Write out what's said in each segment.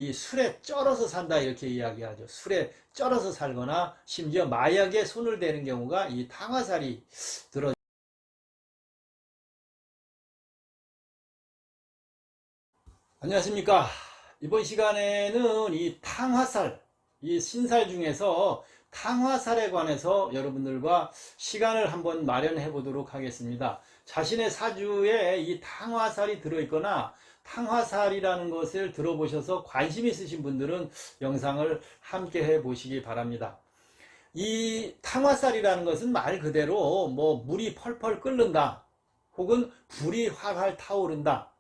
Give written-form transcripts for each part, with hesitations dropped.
이 술에 쩔어서 산다 이렇게 이야기하죠. 술에 쩔어서 살거나 심지어 마약에 손을 대는 경우가 이 탕화살이 들어. 안녕하십니까. 이번 시간에는 이 탕화살, 이 신살 중에서 탕화살에 관해서 여러분들과 시간을 한번 마련해 보도록 하겠습니다. 자신의 사주에 이 탕화살이 들어있거나 탕화살이라는 것을 들어보셔서 관심 있으신 분들은 영상을 함께 해 보시기 바랍니다. 이 탕화살이라는 것은 말 그대로 뭐 물이 펄펄 끓는다 혹은 불이 활활 타오른다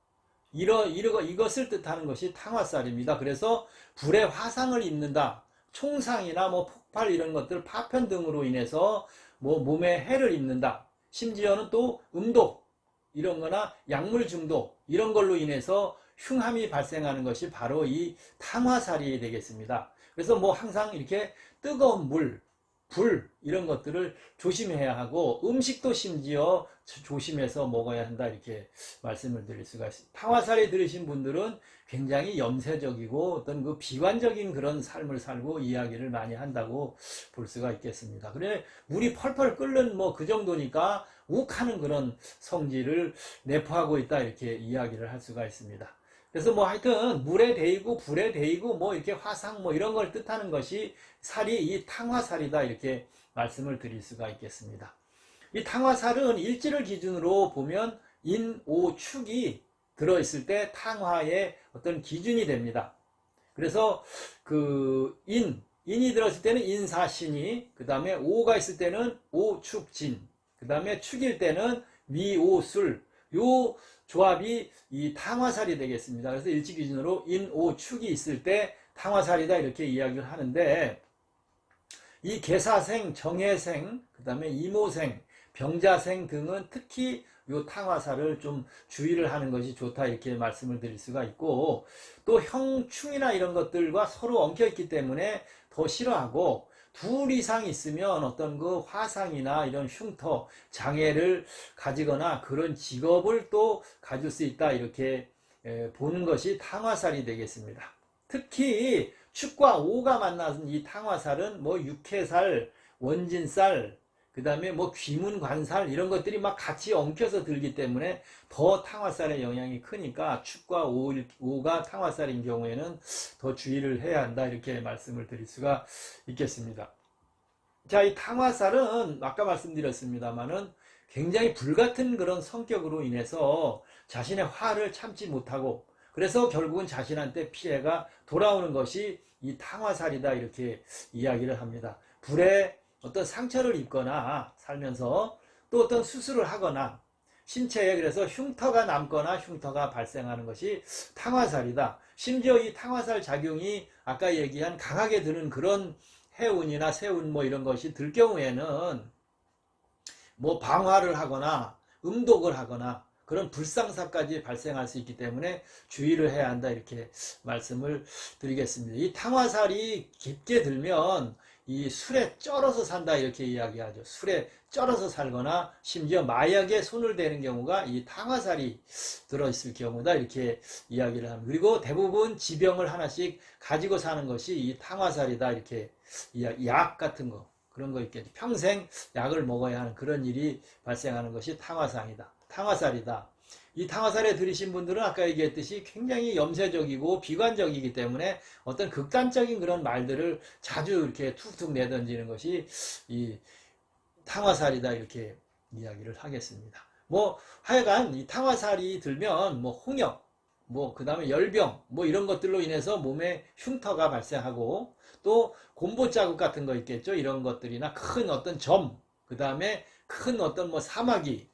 이것을 뜻하는 것이 탕화살입니다. 그래서 불의 화상을 입는다. 총상이나 뭐 폭발 이런 것들 파편 등으로 인해서 뭐 몸에 해를 입는다. 심지어는 또 음독 이런 거나 약물 중독 이런 걸로 인해서 흉함이 발생하는 것이 바로 이 탕화살이 되겠습니다. 그래서 뭐 항상 이렇게 뜨거운 물, 불 이런 것들을 조심해야 하고 음식도 심지어 조심해서 먹어야 한다 이렇게 말씀을 드릴 수가 있습니다. 탕화살이 들으신 분들은 굉장히 염세적이고 어떤 그 비관적인 그런 삶을 살고 이야기를 많이 한다고 볼 수가 있겠습니다. 그래 물이 펄펄 끓는 뭐 그 정도니까 욱하는 그런 성질을 내포하고 있다 이렇게 이야기를 할 수가 있습니다. 그래서 뭐 하여튼 물에 데이고 불에 데이고 뭐 이렇게 화상 뭐 이런 걸 뜻하는 것이 살이 이 탕화살이다 이렇게 말씀을 드릴 수가 있겠습니다. 이 탕화살은 일지를 기준으로 보면 인, 오, 축이 들어있을 때 탕화의 어떤 기준이 됩니다. 그래서 그 인이 들어있을 때는 인사신이, 그 다음에 오가 있을 때는 오축진, 그 다음에 축일 때는 미오술, 요 조합이 이 탕화살이 되겠습니다. 그래서 일지 기준으로 인, 오, 축이 있을 때 탕화살이다 이렇게 이야기를 하는데, 이 계사생, 정해생, 그 다음에 이모생, 병자생 등은 특히 요 탕화살을 좀 주의를 하는 것이 좋다 이렇게 말씀을 드릴 수가 있고, 또 형충이나 이런 것들과 서로 엉켜 있기 때문에 더 싫어하고, 둘 이상 있으면 어떤 그 화상이나 이런 흉터, 장애를 가지거나 그런 직업을 또 가질 수 있다 이렇게 보는 것이 탕화살이 되겠습니다. 특히 축과 오가 만나는 이 탕화살은 뭐 육해살, 원진살, 그 다음에 뭐 귀문관살 이런 것들이 막 같이 엉켜서 들기 때문에 더 탕화살의 영향이 크니까 축과 오가 탕화살인 경우에는 더 주의를 해야 한다 이렇게 말씀을 드릴 수가 있겠습니다. 자, 이 탕화살은 아까 말씀드렸습니다만은 굉장히 불같은 그런 성격으로 인해서 자신의 화를 참지 못하고 그래서 결국은 자신한테 피해가 돌아오는 것이 이 탕화살이다 이렇게 이야기를 합니다. 불에 어떤 상처를 입거나 살면서 또 어떤 수술을 하거나 신체에 그래서 흉터가 남거나 흉터가 발생하는 것이 탕화살이다. 심지어 이 탕화살 작용이 아까 얘기한 강하게 드는 그런 해운이나 세운 뭐 이런 것이 들 경우에는 뭐 방화를 하거나 음독을 하거나 그런 불상사까지 발생할 수 있기 때문에 주의를 해야 한다 이렇게 말씀을 드리겠습니다. 이 탕화살이 깊게 들면 이 술에 쩔어서 산다 이렇게 이야기하죠. 술에 쩔어서 살거나 심지어 마약에 손을 대는 경우가 이 탕화살이 들어있을 경우다 이렇게 이야기를 합니다. 그리고 대부분 지병을 하나씩 가지고 사는 것이 이 탕화살이다 이렇게 약 같은 거 그런 거 있겠죠. 평생 약을 먹어야 하는 그런 일이 발생하는 것이 탕화상이다. 탕화살이다. 이 탕화살에 들이신 분들은 아까 얘기했듯이 굉장히 염세적이고 비관적이기 때문에 어떤 극단적인 그런 말들을 자주 이렇게 툭툭 내던지는 것이 이 탕화살이다 이렇게 이야기를 하겠습니다. 뭐 하여간 이 탕화살이 들면 뭐 홍역, 뭐 그 다음에 열병, 뭐 이런 것들로 인해서 몸에 흉터가 발생하고 또 곰보 자국 같은 거 있겠죠. 이런 것들이나 큰 어떤 점, 그 다음에 큰 어떤 뭐 사마귀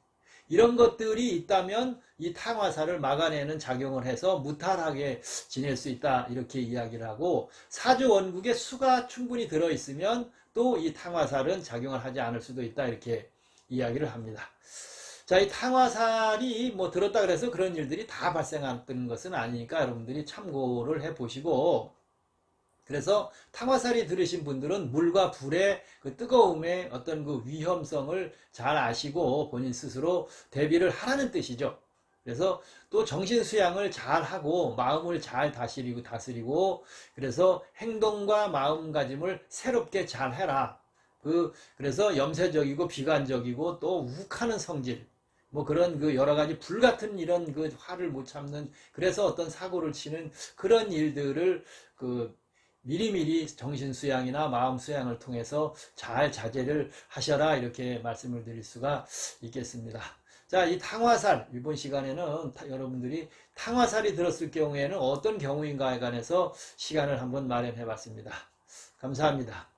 이런 것들이 있다면 이 탕화살을 막아내는 작용을 해서 무탈하게 지낼 수 있다 이렇게 이야기를 하고 사주 원국에 수가 충분히 들어있으면 또 이 탕화살은 작용을 하지 않을 수도 있다 이렇게 이야기를 합니다. 자, 이 탕화살이 뭐 들었다 그래서 그런 일들이 다 발생하는 것은 아니니까 여러분들이 참고를 해 보시고 그래서 탕화살이 들으신 분들은 물과 불의 그 뜨거움의 어떤 그 위험성을 잘 아시고 본인 스스로 대비를 하라는 뜻이죠. 그래서 또 정신 수양을 잘 하고 마음을 잘 다스리고 그래서 행동과 마음가짐을 새롭게 잘 해라. 그래서 염세적이고 비관적이고 또 욱하는 성질, 뭐 그런 여러 가지 불같은 이런 화를 못 참는, 그래서 어떤 사고를 치는 그런 일들을 미리미리 정신 수양이나 마음 수양을 통해서 잘 자제를 하셔라, 이렇게 말씀을 드릴 수가 있겠습니다. 자, 이 탕화살, 이번 시간에는 여러분들이 탕화살이 들었을 경우에는 어떤 경우인가에 관해서 시간을 한번 마련해 봤습니다. 감사합니다.